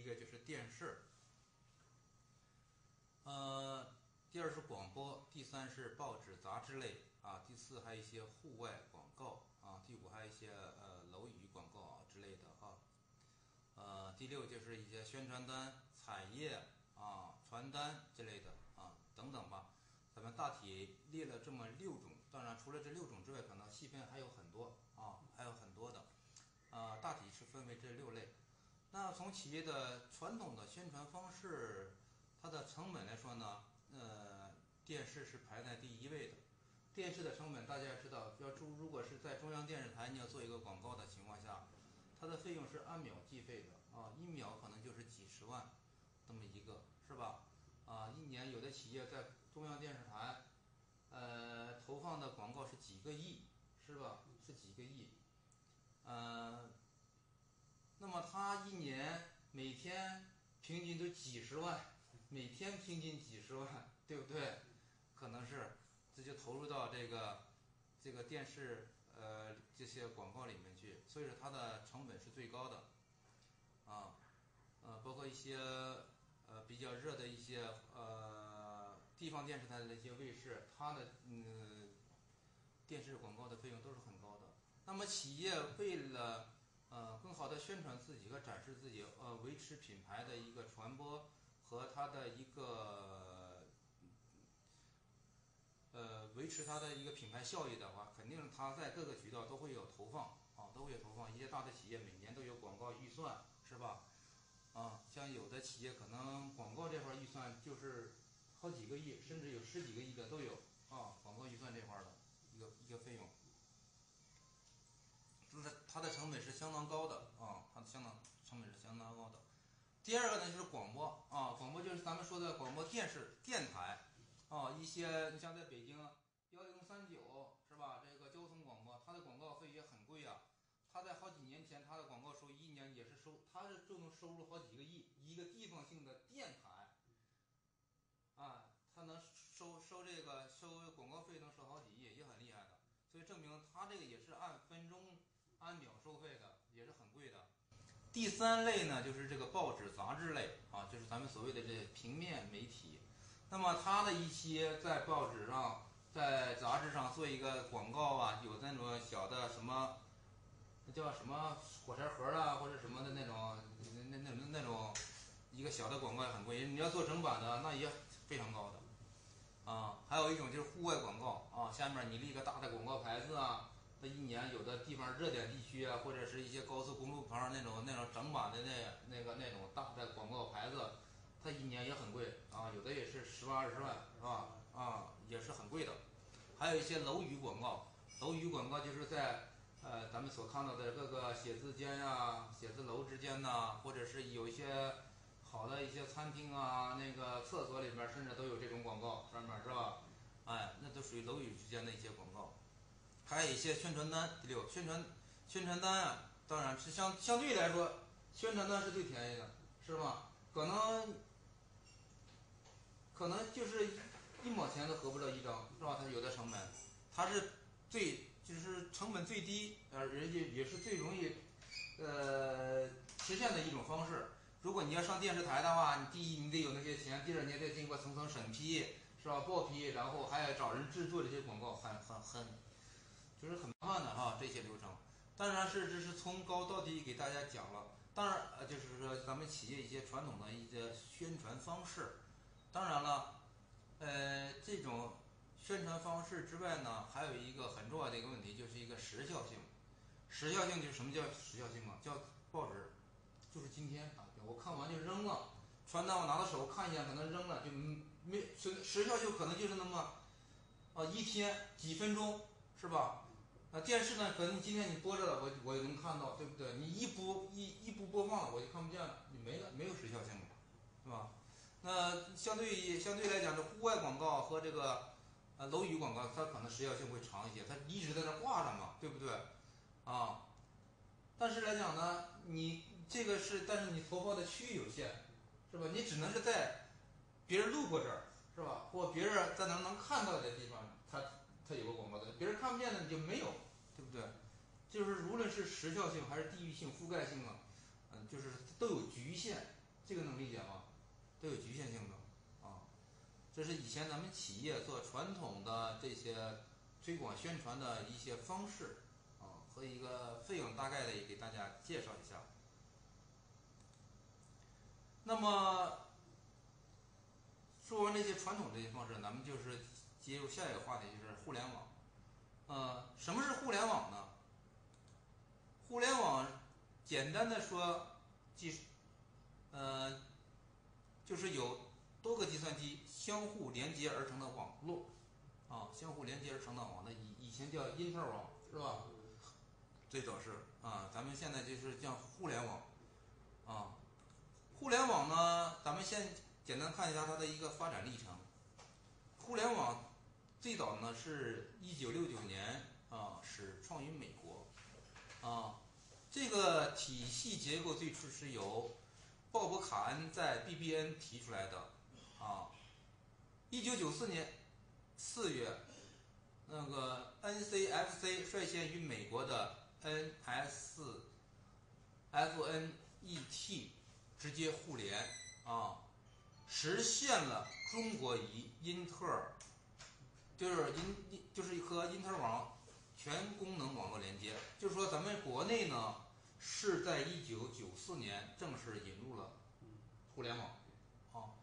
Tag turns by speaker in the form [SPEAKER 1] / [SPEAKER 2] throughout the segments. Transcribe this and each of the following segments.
[SPEAKER 1] 一个就是电视，第二是广播，第三是报纸、杂志类啊，第四还有一些户外广告啊，第五还有一些楼宇广告之类的第六就是一些宣传单、彩页啊、传单之类的啊等等吧。咱们大体列了这么6种，当然除了这6种之外，可能细分还有很多啊，还有很多的大体是分为这6类。那从企业的传统的宣传方式，它的成本来说呢，电视是排在第1位的。电视的成本大家知道，如果是在中央电视台你要做一个广告的情况下，它的费用是按秒计费的啊，1秒可能就是几十万，这么一个是吧？一年有的企业在中央电视台，投放的广告是几个亿，是吧？是几个亿，那么他一年每天平均都几十万，每天平均几十万，对不对？可能是这就投入到这个电视这些广告里面去，所以说它的成本是最高的包括一些比较热的一些地方电视台的一些卫视，它的电视广告的费用都是很高的。那么企业为了更好的宣传自己和展示自己，维持品牌的一个传播和它的一个维持它的一个品牌效益的话，肯定它在各个渠道都会有投放都会有投放。一些大的企业每年都有广告预算，是吧？像有的企业可能广告这块预算就是好几个亿，甚至有10几个亿的都有广告预算这块的一个费用，它的成本是相当高的它的成本是相当高的。第二个呢就是广播广播就是咱们说的广播电视电台一些你像在北京1039是吧？这个交通广播，它的广告费也很贵啊。它在好几年前，它的广告收益1年也是它就能收入好几个亿。一个地方性的电台它能收广告费能收好几亿，也很厉害的。所以证明它这个也是按分钟、按秒收费的，也是很贵的。第三类呢，就是这个报纸、杂志类就是咱们所谓的这平面媒体。那么它的一些在报纸上、在杂志上做一个广告有那种小的什么，那叫什么火柴盒或者什么的那种，那种一个小的广告也很贵。你要做整版的，那也非常高的。还有一种就是户外广告下面你立个大的广告牌子它一年有的地方热点地区或者是一些高速公路旁那种整版的那种大的广告牌子，它一年也很贵有的也是10万20万也是很贵的。还有一些楼宇广告，楼宇广告就是在咱们所看到的各个写字间写字楼之间或者是有一些好的一些餐厅那个厕所里面甚至都有这种广告专门是吧？那都属于楼宇之间的一些广告。还有一些宣传单，第六，宣传单当然是相对来说，宣传单是最便宜的，是吧？可能就是1毛钱都合不了一张，是吧？它有的成本，它是就是成本最低，人家也是最容易实现的一种方式。如果你要上电视台的话，你第一你得有那些钱，第二你得经过层层审批，是吧？报批，然后还要找人制作这些广告，就是很麻烦的这些流程。当然这是从高到低给大家讲了。当然就是说咱们企业一些传统的一些宣传方式。当然了，这种宣传方式之外呢，还有一个很重要的一个问题，就是一个时效性。时效性就是什么叫时效性叫报纸就是今天我看完就扔了，传单我拿到手看一眼可能扔了，就没时效性可能就是那么1天几分钟，是吧？电视呢，可能今天你播着了，我也能看到，对不对？你一播放了，我就看不见了，你没了，没有时效性了，是吧？那相对来讲，这户外广告和这个楼宇广告，它可能时效性会长一些，它一直在那挂着嘛，对不对？但是来讲呢，但是你投放的区域有限，是吧？你只能是在别人路过这儿，是吧？或别人在能看到的地方，它有个广告的，别人看不见的你就没有，对不对？就是无论是时效性还是地域性、覆盖性就是都有局限这个能理解吗？都有局限性的啊。这是以前咱们企业做传统的这些推广宣传的一些方式啊，和一个费用大概的也给大家介绍一下。那么说完这些传统这些方式，咱们就是接入下一个话题，就是互联网。什么是互联网呢？互联网简单的说，呃，就是有多个计算机相互连接而成的网络啊，相互连接而成的网，那以前叫因特网是吧？最早是啊，咱们现在就是叫互联网啊。互联网呢，咱们先简单看一下它的一个发展历程。互联网最早呢是1969年始创于美国啊。这个体系结构最初是由鲍勃·卡恩在 BBN 提出来的啊。1994年4月，那个 NCFC 率先与美国的 NSFNET 直接互联啊，实现了中国与英特尔就是和因特尔网全功能网络连接。就是说，咱们国内呢是在1994年正式引入了互联网啊，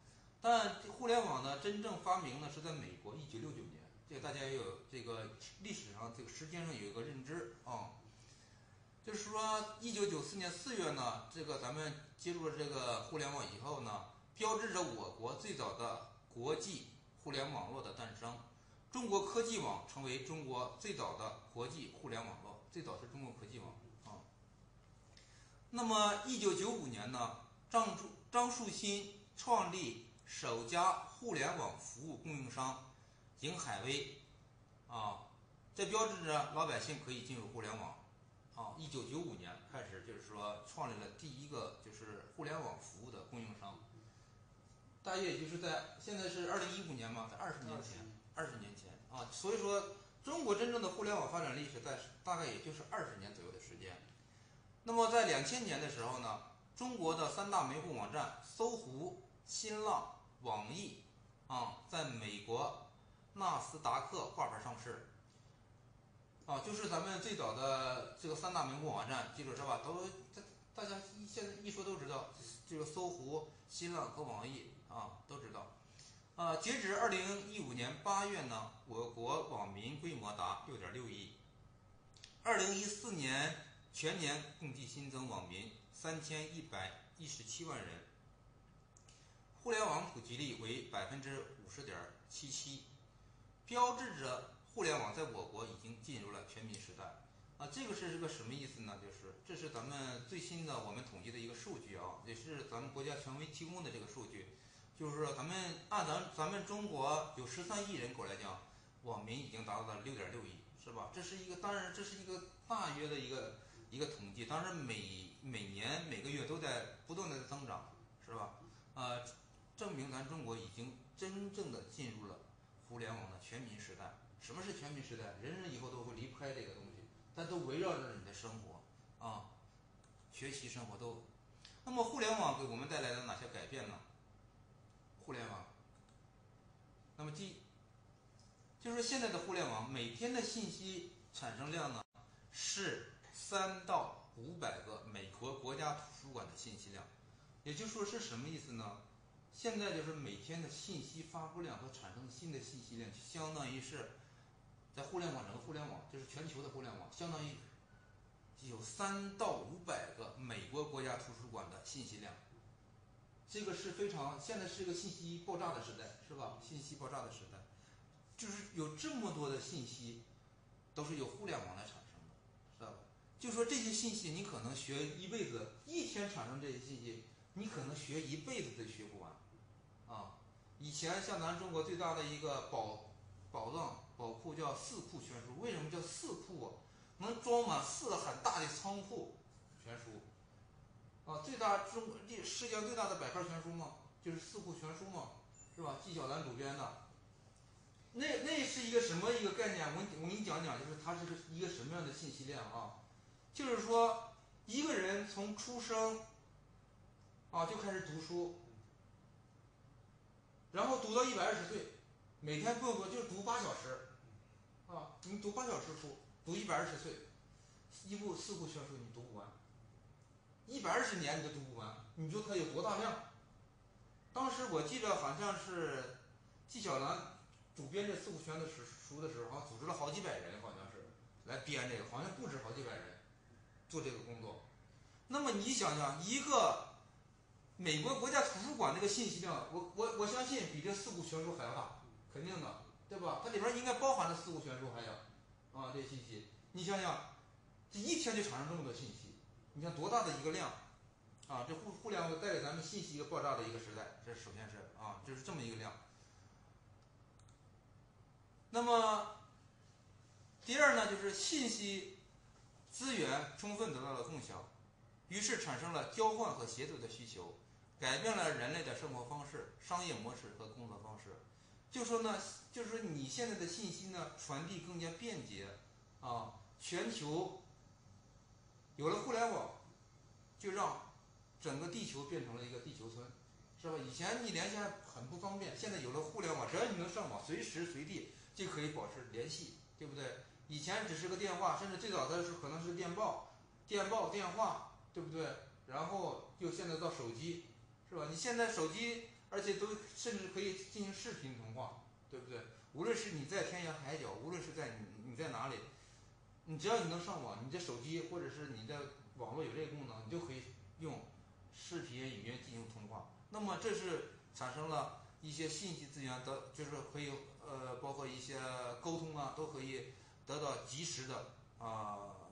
[SPEAKER 1] 但互联网呢真正发明呢是在美国1969年，这个大家也有这个历史上这个时间上有一个认知啊。就是说，1994年4月呢，这个咱们接入了这个互联网以后呢，标志着我国最早的国际互联网络的诞生。中国科技网成为中国最早的国际互联网络，最早是中国科技网啊。那么1995年呢，张树新创立首家互联网服务供应商瀛海威啊，这标志着老百姓可以进入互联网啊。1995年开始，就是说创立了第一个就是互联网服务的供应商，大约也就是在现在是2015年嘛，在20年前啊。所以说，中国真正的互联网发展历史在大概也就是20年左右的时间。那么在2000年的时候呢，中国的3大门户网站搜狐、新浪、网易啊，在美国纳斯达克挂牌上市啊，就是咱们最早的这个3大门户网站，记住是吧？大家现在一说都知道，这个搜狐、新浪和网易啊都知道。截止2015年8月呢，我国网民规模达6.6亿。2014年全年共计新增网民3117万人，互联网普及率为50.77%，标志着互联网在我国已经进入了全民时代啊。这个是个什么意思呢？就是这是咱们最新的我们统计的一个数据啊，也是咱们国家权威提供的这个数据。就是说，按咱们中国有13亿人口来讲，网民已经达到了6.6亿，是吧？当然这是一个大约的一个统计，当然每年每个月都在不断的增长，是吧？证明咱中国已经真正的进入了互联网的全民时代。什么是全民时代？人人以后都会离不开这个东西，但都围绕着你的生活啊，学习生活都。那么互联网给我们带来了哪些改变呢？互联网，那么就是现在的互联网每天的信息产生量呢是3到500个美国国家图书馆的信息量。也就是说是什么意思呢？现在就是每天的信息发布量和产生新的信息量，就相当于是在互联网整个互联网就是全球的互联网，相当于有3到500个美国国家图书馆的信息量。这个是非常，现在是一个信息爆炸的时代，是吧？信息爆炸的时代，就是有这么多的信息，都是由互联网来产生的，是吧？就说这些信息，你可能学一辈子，一天产生这些信息，你可能学一辈子都学不完，啊！以前像咱中国最大的一个宝库叫四库全书，为什么叫四库啊？能装满4个很大的仓库全书。最大世界上最大的百科全书嘛，就是四库全书嘛，是吧？纪晓岚主编的。那是一个什么一个概念？我给你讲讲，就是它是一个什么样的信息量啊？就是说，一个人从出生啊，就开始读书，然后读到120岁，每天就读8小时啊，你读8小时书，读120岁，一部四库全书你读不完，120年你都读不完，你说它有多大量？当时我记得好像是纪晓岚主编这四库全书的时候，好像组织了好几百人，好像是来编这个，好像不止好几百人做这个工作。那么你想想，一个美国国家图书馆这个信息量，我相信比这四库全书还要大，肯定的，对吧？它里边应该包含了四库全书还有啊这些信息。你想想，这一天就产生这么多信息，你看多大的一个量啊！这互联网带给咱们信息一个爆炸的一个时代，这首先是啊，就是这么一个量。那么第二呢，就是信息资源充分得到了共享，于是产生了交换和协作的需求，改变了人类的生活方式、商业模式和工作方式。就说呢，就是说你现在的信息呢传递更加便捷啊，全球有了互联网，就让整个地球变成了一个地球村，是吧？以前你联系还很不方便，现在有了互联网，只要你能上网，随时随地就可以保持联系，对不对？以前只是个电话，甚至最早的是可能是电报、电话，对不对？然后又现在到手机，是吧？你现在手机，而且都甚至可以进行视频通话，对不对？无论是你在天涯海角，无论是在你在哪里，你只要你能上网，你这手机或者是你的网络有这个功能，你就可以用视频、语音进行通话。那么这是产生了一些信息资源的，就是可以包括一些沟通啊，都可以得到及时的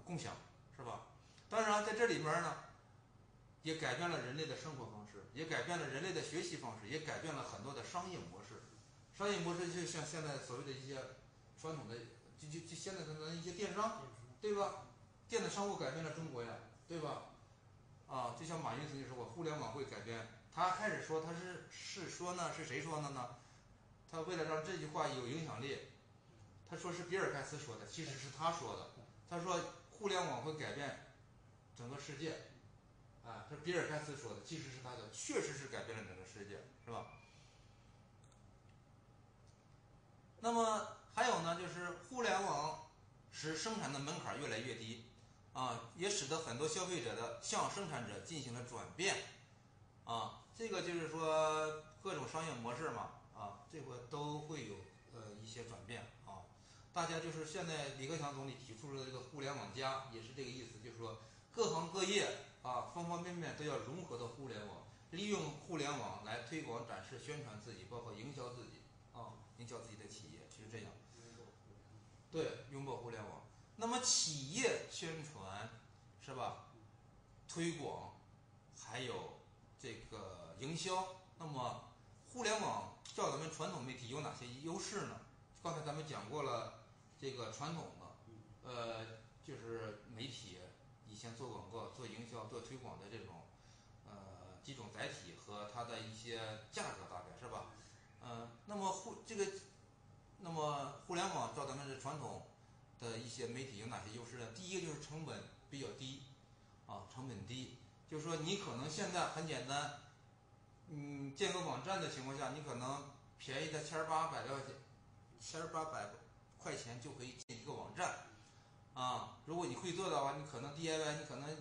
[SPEAKER 1] 共享，是吧？当然在这里面呢，也改变了人类的生活方式，也改变了人类的学习方式，也改变了很多的商业模式。商业模式就像现在所谓的一些传统的，就现在的一些电商，对吧？电子商务改变了中国呀，对吧？啊，就像马云曾经说过，互联网会改变。他开始说他是说呢，是谁说的呢？他为了让这句话有影响力，他说是比尔盖茨说的，其实是他说的。他说互联网会改变整个世界，啊，这是比尔盖茨说的，其实是他的，确实是改变了整个世界，是吧？那么还有呢，就是互联网使生产的门槛越来越低，啊，也使得很多消费者的向生产者进行了转变，啊，这个就是说各种商业模式嘛，啊，这个都会有一些转变啊。大家就是现在李克强总理提出了这个互联网加，也是这个意思，就是说各行各业啊方方面面都要融合到互联网，利用互联网来推广、展示、宣传自己，包括营销自己啊，营销自己的企业，就是这样。对，拥抱互联网。那么企业宣传是吧？推广还有这个营销，那么互联网较咱们传统媒体有哪些优势呢？刚才咱们讲过了，这个传统的，就是媒体以前做广告、做营销、做推广的这种，几种载体和它的一些价格，大概是吧？那么那么互联网照咱们这传统的一些媒体有哪些优势呢？第一个就是成本比较低，啊，成本低，就是说你可能现在很简单，建个网站的情况下，你可能便宜的1800块钱就可以建一个网站，啊，如果你会做的话，你可能 DIY，你可能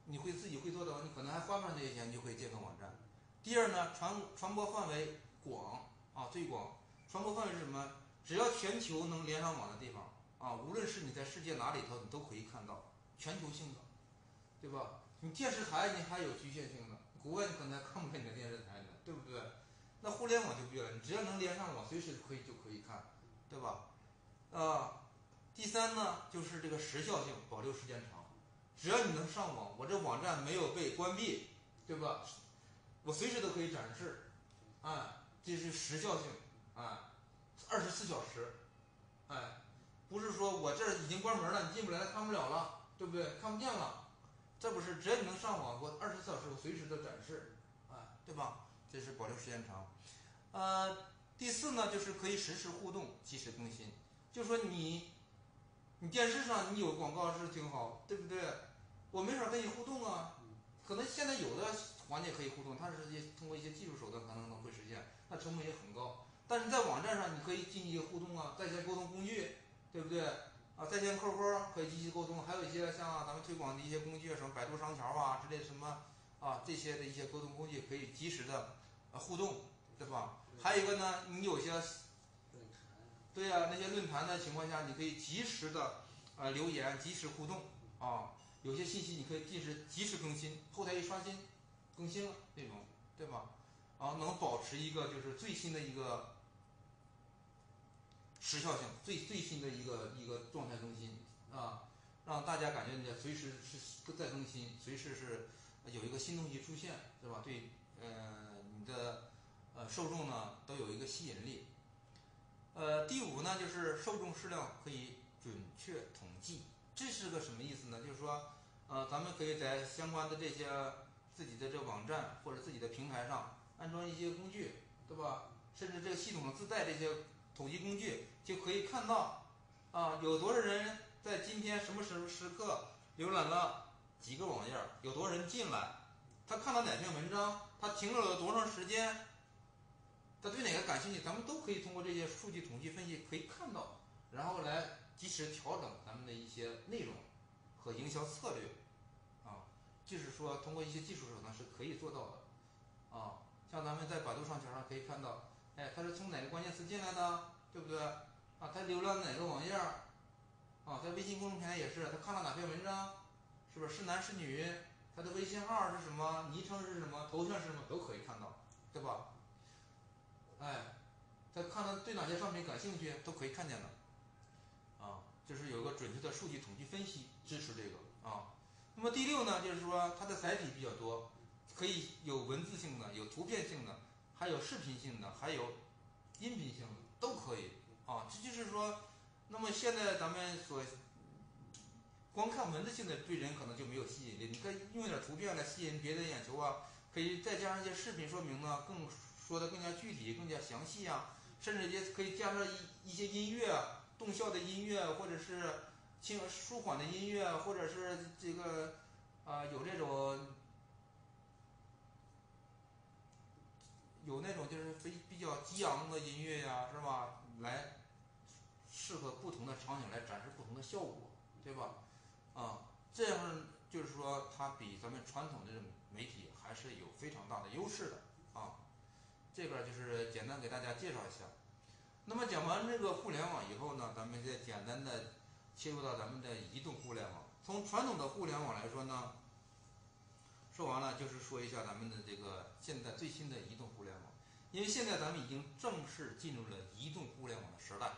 [SPEAKER 1] 你自己会做的话，你可能还花不上这些钱，你就可以建个网站。第二呢，传播范围广啊，最广。传播范围是什么？只要全球能连上网的地方啊，无论是你在世界哪里头，你都可以看到，全球性的，对吧？你电视台你还有局限性的，国外你可能还看不见你的电视台呢，对不对？那互联网就不一样了，你只要能连上网，随时就可以看，对吧？第三呢，就是这个时效性，保留时间长。只要你能上网，我这网站没有被关闭，对吧？我随时都可以展示，这是时效性，24小时，不是说我这儿已经关门了，你进不来，看不了了，对不对？看不见了，这不是，只要你能上网，我24小时我随时都展示，对吧？这是保留时间长。第四呢，就是可以实时互动，及时更新。就说你电视上你有广告是挺好，对不对？我没法跟你互动啊，可能现在有的环节可以互动，它是通过一些技术手段可能会实现，那成本也很高。但是在网站上你可以进行一个互动啊，在线沟通工具，对不对？啊，在线 QQ 可以进行沟通，还有一些像咱们推广的一些工具，什么百度商条啊之类什么啊这些的一些沟通工具，可以及时的互动，对吧？还有一个呢，你有些对呀、那些论坛的情况下，你可以及时的留言，及时互动啊。有些信息你可以及时更新，后台一刷新更新了那种，对吧？然后能保持一个就是最新的一个时效性，最新的一个状态更新啊，让大家感觉你随时是在更新，随时是有一个新东西出现，对吧？对，你的受众呢都有一个吸引力。第五呢，就是受众适量可以准确统计，这是个什么意思呢？就是说，咱们可以在相关的这些自己的这网站或者自己的平台上安装一些工具，对吧？甚至这个系统自带这些统计工具，就可以看到啊，有多少人在今天什么时刻浏览了几个网页，有多少人进来，他看到哪篇文章，他停留了多长时间，他对哪个感兴趣，咱们都可以通过这些数据统计分析可以看到，然后来及时调整咱们的一些内容和营销策略啊，就是说通过一些技术手段是可以做到的啊。像咱们在百度上条上可以看到，哎，他是从哪个关键词进来的，对不对？啊，他浏览哪个网页啊？在微信公众平台也是，他看了哪篇文章，是不是男是女？他的微信号是什么？昵称是什么？头像是什么？都可以看到，对吧？哎，他看到对哪些商品感兴趣都可以看见的啊，就是有个准确的数据统计分析支持这个啊。那么第六呢，就是说它的载体比较多，可以有文字性的，有图片性的，还有视频性的，还有音频性的，都可以啊。这就是说，那么现在咱们所光看文字性的对人可能就没有吸引力，你可以用点图片来吸引别人眼球啊，可以再加上一些视频说明呢，说的更加具体、更加详细啊，甚至也可以加上一些音乐、动效的音乐，或者是舒缓的音乐，或者是这个有这种有那种就是比较激昂的音乐呀、是吧？来适合不同的场景来展示不同的效果，对吧？啊，这样就是说它比咱们传统的这种媒体还是有非常大的优势的啊。这边就是简单给大家介绍一下。那么讲完这个互联网以后呢，咱们再简单的切入到咱们的移动互联网。从传统的互联网来说呢，说完了就是说一下咱们的这个现在最新的移动互联网。因为现在咱们已经正式进入了移动互联网的时代。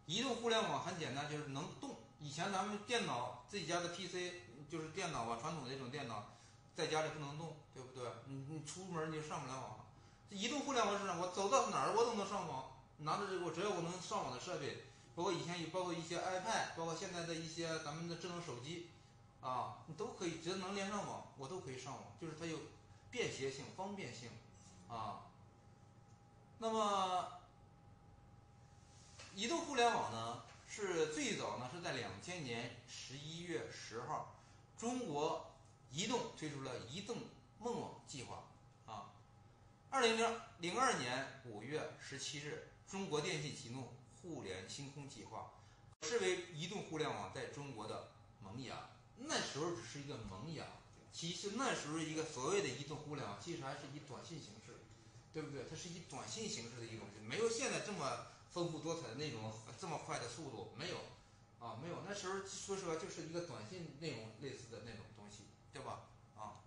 [SPEAKER 1] 移动互联网很简单，就是能动。以前咱们电脑自己家的 PC 就是电脑传统的那种电脑，在家里不能动，对不对？你出门你就上不了网。移动互联网是啥？我走到哪儿我都能上网，拿着这个只要我能上网的设备，包括一些 iPad，包括现在的一些咱们的智能手机啊，你都可以，只要能连上网，我都可以上网，就是它有便携性、方便性啊。那么移动互联网呢，是最早呢是在2000年11月10号，中国移动推出了移动梦网计划啊。2002年5月17日，中国电信启动互联星空计划，视为移动互联网在中国的萌芽。那时候只是一个萌芽，其实那时候一个所谓的移动互联网，其实还是以短信形式，对不对？它是以短信形式的一个东西，没有现在这么丰富多彩的内容，这么快的速度，没有啊，没有。那时候说实话就是一个短信内容类似的那种东西，对吧？啊，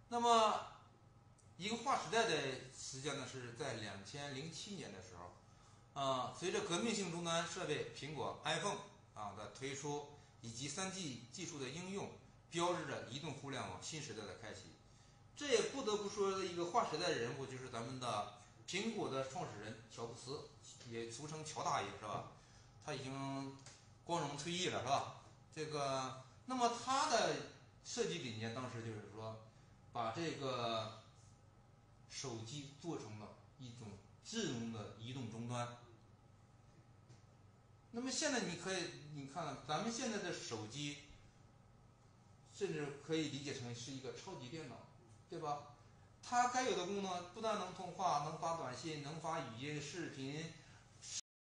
[SPEAKER 1] 那么一个划时代的时间呢，是在2007年的时候，随着革命性终端设备苹果 iPhone 的推出，以及3G 技术的应用，标志着移动互联网新时代的开启。这也不得不说的一个划时代的人物，就是咱们的苹果的创始人乔布斯，也俗称乔大爷，是吧？他已经光荣退役了，是吧？这个，那么他的设计理念当时就是说，把这个手机做成了一种智能的移动终端。那么现在你看咱们现在的手机，甚至可以理解成是一个超级电脑。对吧？它该有的功能不但能通话，能发短信，能发语音、视频，